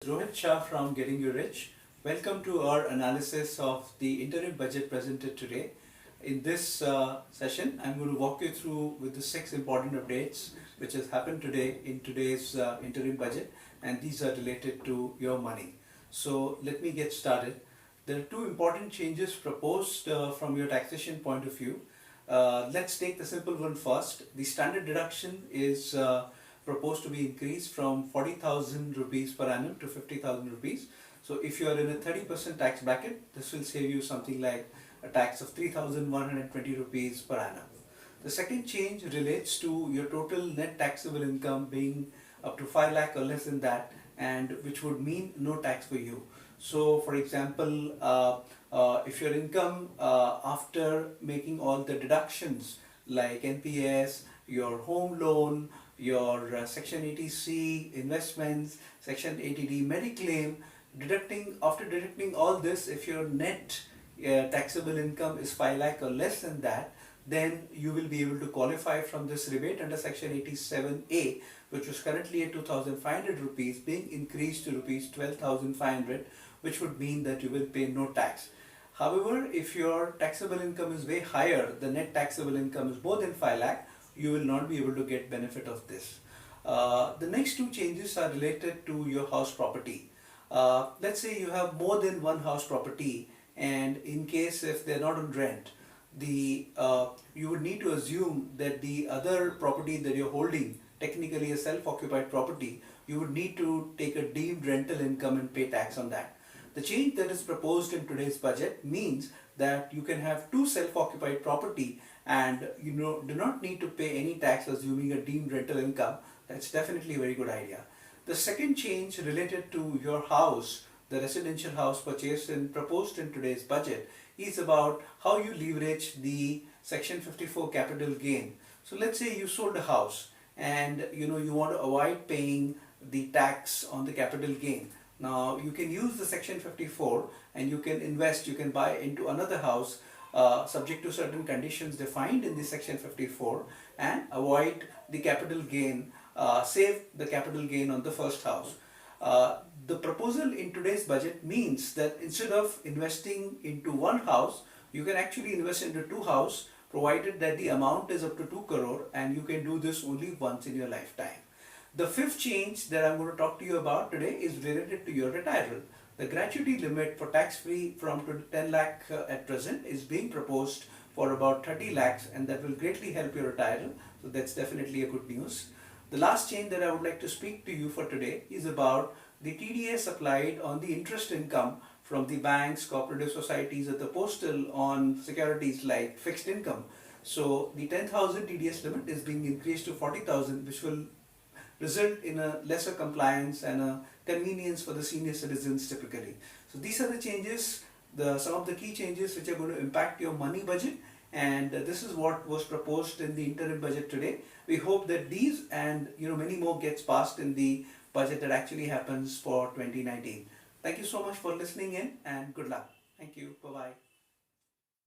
Rohit Shah from Getting You Rich. Welcome to our analysis of the interim budget presented today. In this session, I'm going to walk you through with the 6 important updates which has happened today in today's interim budget, and these are related to your money. So let me get started. There are 2 important changes proposed from your taxation point of view. Let's take the simple one first. The standard deduction is proposed to be increased from 40,000 rupees per annum to 50,000 rupees. So if you are in a 30% tax bracket, this will save you something like a tax of 3,120 rupees per annum. The second change relates to your total net taxable income being up to 5 lakh or less than that, and which would mean no tax for you. So for example, if your income after making all the deductions like NPS, your home loan, your Section 80C investments, Section 80D Mediclaim, after deducting all this, if your net taxable income is 5 lakh or less than that, then you will be able to qualify from this rebate under Section 87A, which was currently at 2,500 rupees, being increased to rupees 12,500, which would mean that you will pay no tax. However, if your taxable income is way higher, the net taxable income is more than 5 lakh, you will not be able to get benefit of this. The next 2 changes are related to your house property. Let's say you have more than one house property, and in case if they're not on rent, you would need to assume that the other property that you're holding, technically a self-occupied property, you would need to take a deemed rental income and pay tax on that. The change that is proposed in today's budget means that you can have 2 self-occupied property and do not need to pay any tax assuming a deemed rental income. That's definitely a very good idea. The second change related to your house, the residential house purchased and proposed in today's budget, is about how you leverage the Section 54 capital gain. So let's say you sold a house and you want to avoid paying the tax on the capital gain. Now you can use the Section 54 and you can invest, you can buy into another house subject to certain conditions defined in the Section 54 and avoid the capital gain, save the capital gain on the first house. The proposal in today's budget means that instead of investing into one house, you can actually invest into 2 houses, provided that the amount is up to 2 crore, and you can do this only once in your lifetime. The 5th change that I'm going to talk to you about today is related to your retirement. The gratuity limit for tax-free from 10 lakh at present is being proposed for about 30 lakhs, and that will greatly help your retirement. So that's definitely a good news. The last change that I would like to speak to you for today is about the TDS applied on the interest income from the banks, cooperative societies, at the postal on securities like fixed income. So the 10,000 TDS limit is being increased to 40,000, which will result in a lesser compliance and a convenience for the senior citizens typically. So these are the changes, some of the key changes which are going to impact your money budget, and this is what was proposed in the interim budget today. We hope that these and many more gets passed in the budget that actually happens for 2019. Thank you so much for listening in, and good luck. Thank you. Bye-bye.